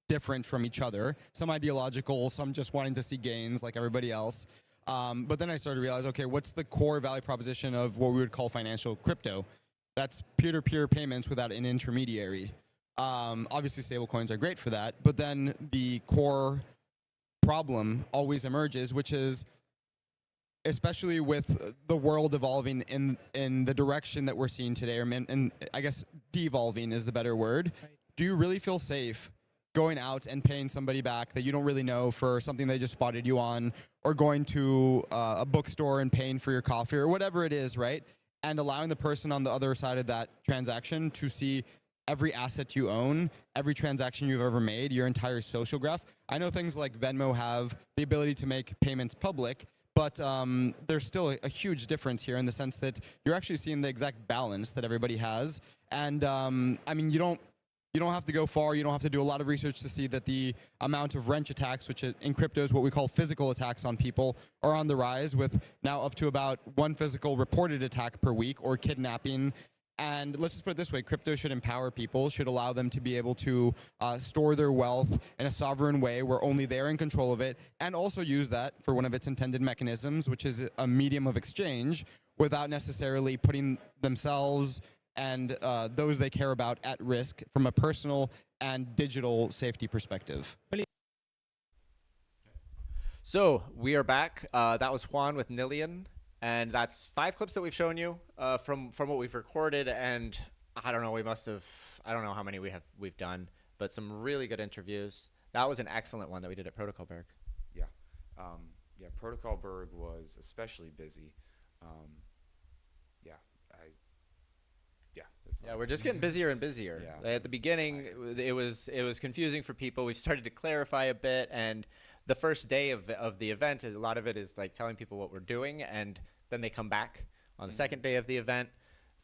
different from each other. Some ideological, some just wanting to see gains like everybody else. But then I started to realize, okay, what's the core value proposition of what we would call financial crypto? That's peer-to-peer payments without an intermediary. Obviously, stablecoins are great for that, but then the core problem always emerges, which is, especially with the world evolving in the direction that we're seeing today, and I guess devolving is the better word. Right. Do you really feel safe going out and paying somebody back that you don't really know for something they just spotted you on, or going to a bookstore and paying for your coffee or whatever it is, right? And allowing the person on the other side of that transaction to see every asset you own, every transaction you've ever made, your entire social graph. I know things like Venmo have the ability to make payments public, but there's still a huge difference here in the sense that you're actually seeing the exact balance that everybody has. And I mean, you don't have to go far. You don't have to do a lot of research to see that the amount of wrench attacks, which in crypto is what we call physical attacks on people, are on the rise, with now up to about one physical reported attack per week, or kidnapping. And let's just put it this way, crypto should empower people, should allow them to be able to store their wealth in a sovereign way where only they're in control of it, and also use that for one of its intended mechanisms, which is a medium of exchange, without necessarily putting themselves and those they care about at risk from a personal and digital safety perspective. So we are back. That was Juan with Nillian, and that's 5 clips that we've shown you from what we've recorded. And I don't know, I don't know how many we've done, but some really good interviews. That was an excellent one that we did at ProtocolBerg. Yeah, yeah. ProtocolBerg was especially busy. Yeah, we're just getting busier and busier. Yeah. At the beginning, it was confusing for people. We've started to clarify a bit, and the first day of the event, a lot of it is like telling people what we're doing, and then they come back on the second day of the event.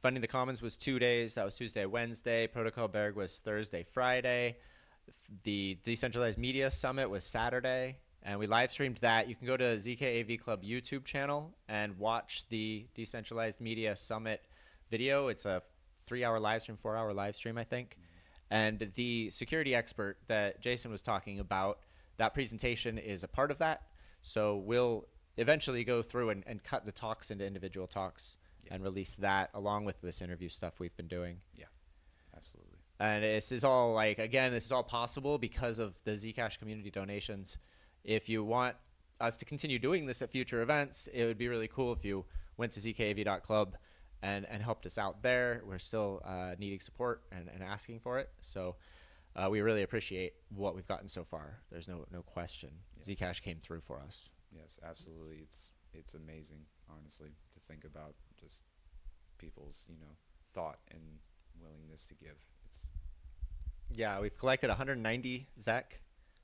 Funding the Commons was 2 days. That was Tuesday, Wednesday. ProtocolBerg was Thursday, Friday. The Decentralized Media Summit was Saturday, and we live streamed that. You can go to ZKAV Club YouTube channel and watch the Decentralized Media Summit video. It's a 3-hour live stream, 4-hour live stream, I think. And the security expert that Jason was talking about, that presentation is a part of that. So we'll eventually go through and cut the talks into individual talks and release that along with this interview stuff we've been doing. Yeah, absolutely. And this is all this is all possible because of the Zcash community donations. If you want us to continue doing this at future events, it would be really cool if you went to zkav.club and helped us out there. We're still needing support and asking for it. So we really appreciate what we've gotten so far. There's no question. Yes. Zcash came through for us. Yes, absolutely. It's amazing, honestly, to think about just people's, thought and willingness to give. Yeah, we've collected 190 ZEC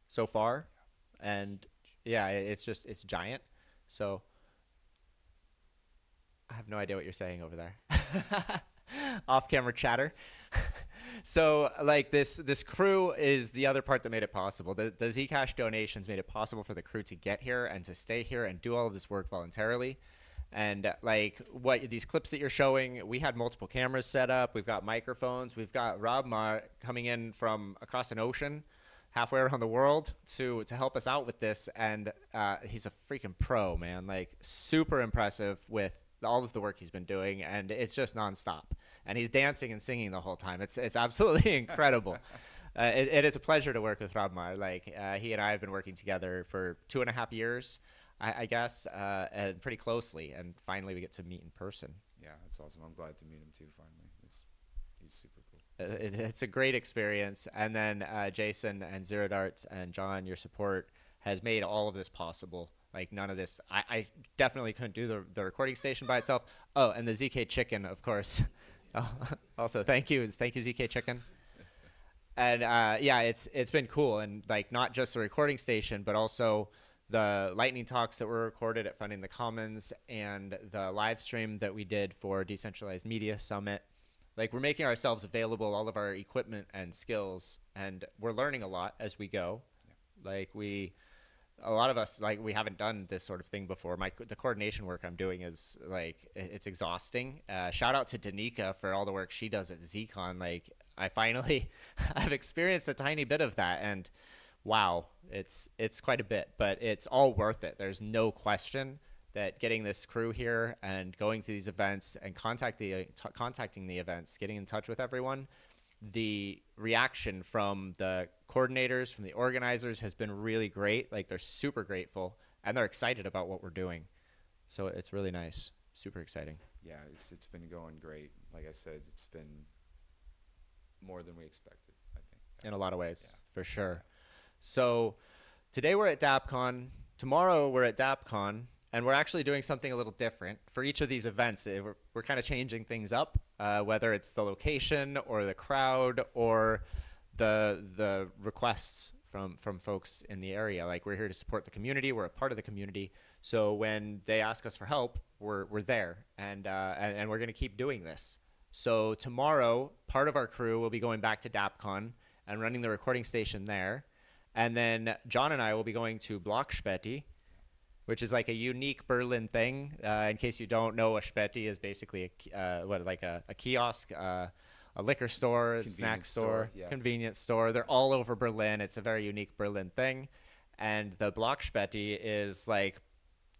so far, and yeah, it's giant. So I have no idea what you're saying over there. Off-camera chatter. So like this crew is the other part that made it possible. The Zcash donations made it possible for the crew to get here and to stay here and do all of this work voluntarily. And like these clips that you're showing, we had multiple cameras set up. We've got microphones. We've got Robmar coming in from across an ocean, halfway around the world to help us out with this. And he's a freaking pro, man. Like super impressive with all of the work he's been doing, and it's just nonstop. And he's dancing and singing the whole time. It's absolutely incredible. It's a pleasure to work with Robmar. Like he and I have been working together for 2.5 years. I guess, and pretty closely, and finally we get to meet in person. Yeah, that's awesome. I'm glad to meet him too. Finally, he's super cool. It's a great experience. And then Jason and Zero Darts and John, your support has made all of this possible. Like none of this, I definitely couldn't do the recording station by itself. Oh, and the ZK Chicken, of course. Also, thank you ZK Chicken. And yeah, it's been cool, and like not just the recording station, but also the lightning talks that were recorded at Funding the Commons and the live stream that we did for Decentralized Media Summit. Like we're making ourselves available, all of our equipment and skills, and we're learning a lot as we go. Yeah. Like a lot of us, like we haven't done this sort of thing before. The coordination work I'm doing is like, it's exhausting. Shout out to Danica for all the work she does at ZCon. Like I've experienced a tiny bit of that, and wow, it's quite a bit, but it's all worth it. There's no question that getting this crew here and going to these events and contacting the events, getting in touch with everyone, the reaction from the coordinators, from the organizers has been really great. Like they're super grateful and they're excited about what we're doing. So it's really nice, super exciting. Yeah, it's been going great. Like I said, it's been more than we expected, I think. In a lot of ways, for sure. So today we're at DAppCon, tomorrow we're at DAppCon, and we're actually doing something a little different. For each of these events, we're kind of changing things up, whether it's the location or the crowd or the requests from folks in the area. Like we're here to support the community, we're a part of the community, so when they ask us for help, we're there, and we're gonna keep doing this. So tomorrow, part of our crew will be going back to DAppCon and running the recording station there. And then John and I will be going to Blockspäti, which is like a unique Berlin thing. In case you don't know, a Späti is basically a kiosk, a liquor store, a snack store, convenience store. They're all over Berlin. It's a very unique Berlin thing. And the Blockspäti is like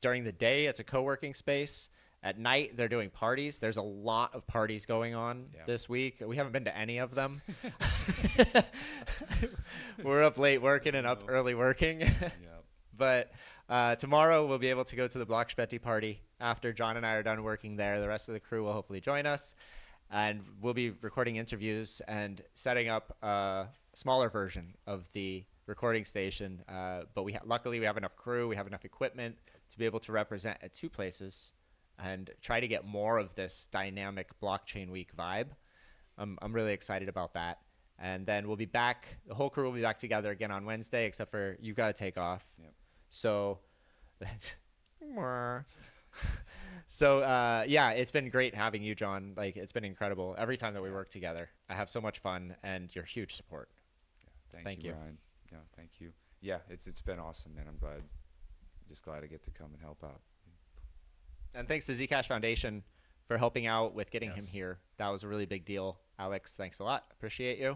during the day, it's a co-working space. At night, they're doing parties. There's a lot of parties going on Yeah. this week. We haven't been to any of them. We're up late working and up early working. But tomorrow, we'll be able to go to the Blockspeti party after John and I are done working there. The rest of the crew will hopefully join us. And we'll be recording interviews and setting up a smaller version of the recording station. But luckily, we have enough crew. We have enough equipment to be able to represent at 2 places and try to get more of this dynamic blockchain week vibe. I'm really excited about that. And then we'll be back. The whole crew will be back together again on Wednesday, except for you got to take off. Yep. So, yeah, it's been great having you, John. Like, it's been incredible. Every time that we work together, I have so much fun, and you're huge support. Yeah, Thank you. Ryan. Yeah, thank you. Yeah, it's been awesome, man. I'm just glad I get to come and help out. And thanks to Zcash Foundation for helping out with getting him Yes. here. That was a really big deal. Alex, thanks a lot. Appreciate you.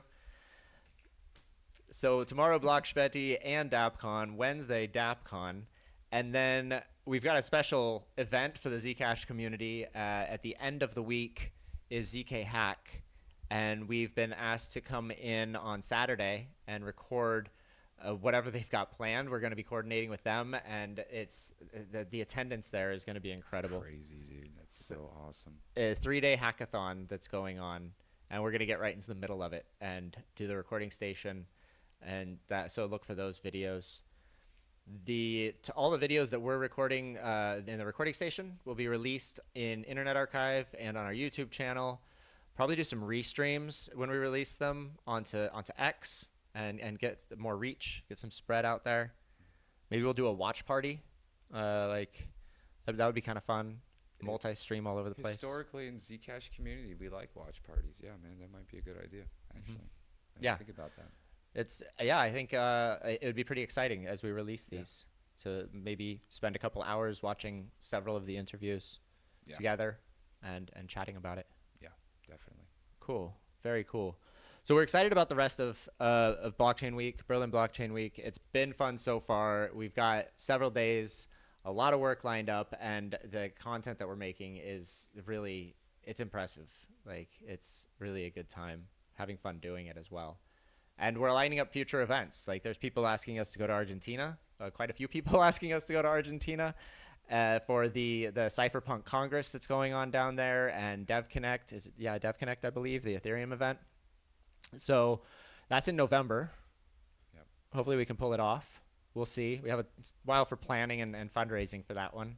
So tomorrow, Blockspeti and DAppCon. Wednesday, DAppCon. And then we've got a special event for the Zcash community. At the end of the week is ZK Hack. And we've been asked to come in on Saturday and record whatever they've got planned. We're going to be coordinating with them, and it's the attendance there is going to be incredible. It's crazy, dude. That's so awesome. A 3-day hackathon that's going on, and we're going to get right into the middle of it and do the recording station, and that. So look for those videos. All the videos that we're recording in the recording station will be released in Internet Archive and on our YouTube channel. Probably do some restreams when we release them onto X. And get more reach, get some spread out there. Maybe we'll do a watch party. That would be kind of fun. Multi-stream all over the place. Historically, in Zcash community, we like watch parties. Yeah, man, that might be a good idea, actually. I Yeah. think about that. I think it would be pretty exciting as we release these to maybe spend a couple hours watching several of the interviews together and chatting about it. Yeah, definitely. Cool. Very cool. So we're excited about the rest of Blockchain Week, Berlin Blockchain Week. It's been fun so far. We've got several days, a lot of work lined up, and the content that we're making is really, it's impressive. Like, it's really a good time, having fun doing it as well. And we're lining up future events. Like, there's people asking us to go to Argentina, quite a few people asking us to go to Argentina for the Cypherpunk Congress that's going on down there, and DevConnect, DevConnect, I believe, the Ethereum event. So that's in November. Yep. Hopefully we can pull it off. We'll see. We have a while for planning and fundraising for that one.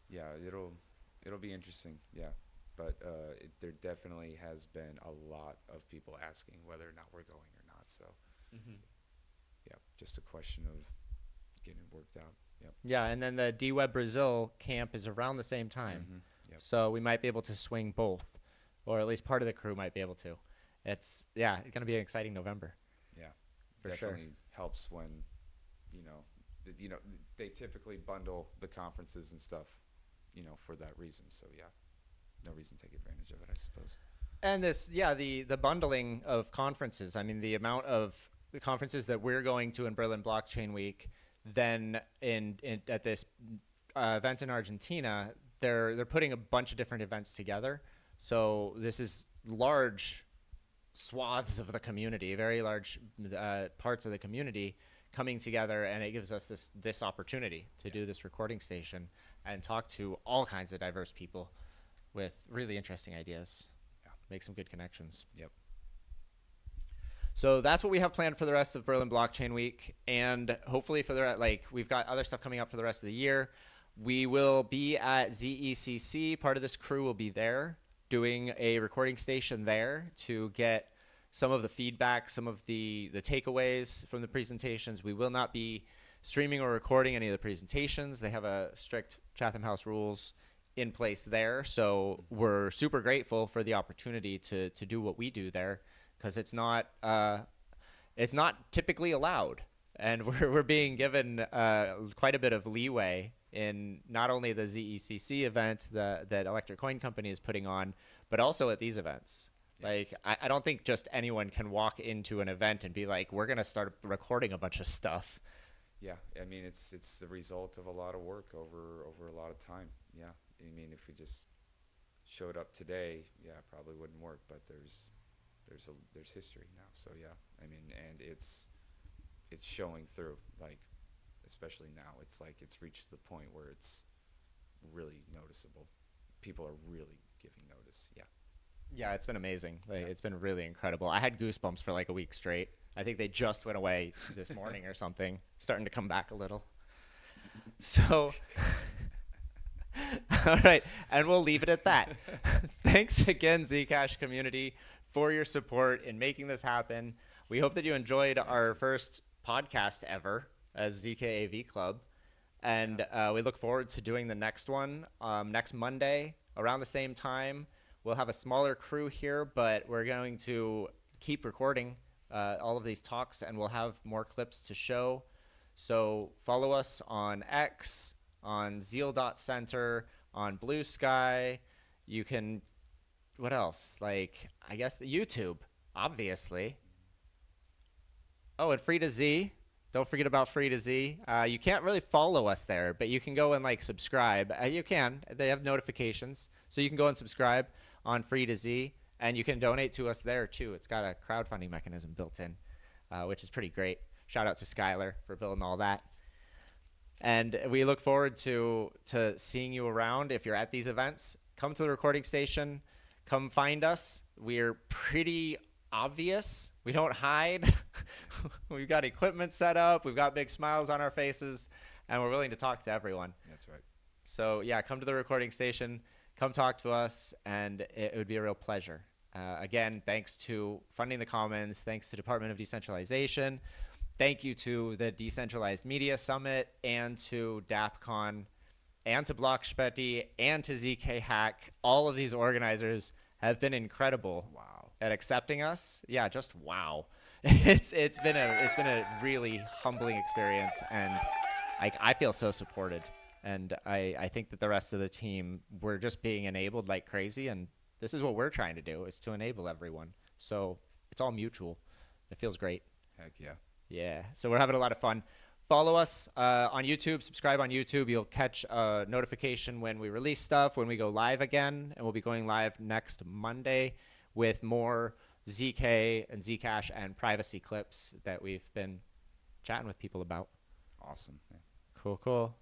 Yeah, it'll be interesting. Yeah, but there definitely has been a lot of people asking whether or not we're going or not. So yeah, just a question of getting it worked out. Yep. Yeah, and then the DWeb Brazil camp is around the same time. Yep. So we might be able to swing both, or at least part of the crew might be able to. It's going to be an exciting November. Yeah, For sure. definitely helps when they typically bundle the conferences and stuff, for that reason. So yeah, no reason to take advantage of it, I suppose. And the bundling of conferences. I mean, the amount of the conferences that we're going to in Berlin Blockchain Week, then at this event in Argentina, they're putting a bunch of different events together. So this is large swaths of the community, very large parts of the community coming together, and it gives us this opportunity to do this recording station and talk to all kinds of diverse people with really interesting ideas. Make some good connections. Yep. So that's what we have planned for the rest of Berlin Blockchain Week, and hopefully we've got other stuff coming up for the rest of the year. We will be at ZECC. Part of this crew will be there doing a recording station there to get some of the feedback, some of the takeaways from the presentations. We will not be streaming or recording any of the presentations. They have a strict Chatham House rules in place there. So we're super grateful for the opportunity to do what we do there, because it's not typically allowed. And we're being given quite a bit of leeway in not only the ZECC event that Electric Coin Company is putting on, but also at these events. Yeah. Like, I don't think just anyone can walk into an event and be like, we're going to start recording a bunch of stuff. Yeah, I mean, it's the result of a lot of work over a lot of time. yeah, I mean, if we just showed up today, yeah, it probably wouldn't work. But there's history now. So yeah, I mean, and it's showing through. Like, especially now, it's like it's reached the point where it's really noticeable. People are really giving notice. Yeah. Yeah, it's been amazing. Like, it's been really incredible. I had goosebumps for like a week straight. I think they just went away this morning or something, starting to come back a little. So, all right, and we'll leave it at that. Thanks again, Zcash community, for your support in making this happen. We hope that you enjoyed our first podcast ever as ZKAV Club, and we look forward to doing the next one next Monday around the same time. We'll have a smaller crew here, but we're going to keep recording all of these talks, and we'll have more clips to show. So follow us on X, on zeal.center, on Blue Sky. You can, what else? Like, I guess YouTube, obviously. Oh, and Free to Z. Don't forget about Free to Z. You can't really follow us there, but you can go and like subscribe. You can. They have notifications, so you can go and subscribe on Free to Z, and you can donate to us there too. It's got a crowdfunding mechanism built in, which is pretty great. Shout out to Skylar for building all that. And we look forward to seeing you around. If you're at these events, come to the recording station. Come find us. We're pretty obvious. We don't hide. We've got equipment set up. We've got big smiles on our faces, and we're willing to talk to everyone. That's right. So yeah, come to the recording station. Come talk to us, and it would be a real pleasure. Again, thanks to Funding the Commons. Thanks to Department of Decentralization. Thank you to the Decentralized Media Summit, and to DAPCon, and to Blockspeti, and to ZK Hack. All of these organizers have been incredible. Wow. At accepting us. Yeah, just wow. It's been a really humbling experience, and I feel so supported. And I think that the rest of the team, we're just being enabled like crazy, and this is what we're trying to do, is to enable everyone. So it's all mutual. It feels great. Heck yeah. Yeah, so we're having a lot of fun. Follow us on YouTube, subscribe on YouTube. You'll catch a notification when we release stuff, when we go live again, and we'll be going live next Monday with more ZK and Zcash and privacy clips that we've been chatting with people about. Awesome. Yeah. Cool, cool.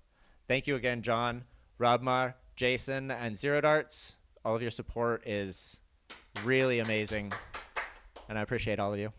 Thank you again, John, Rabmar, Jason, and Zero Darts. All of your support is really amazing, and I appreciate all of you.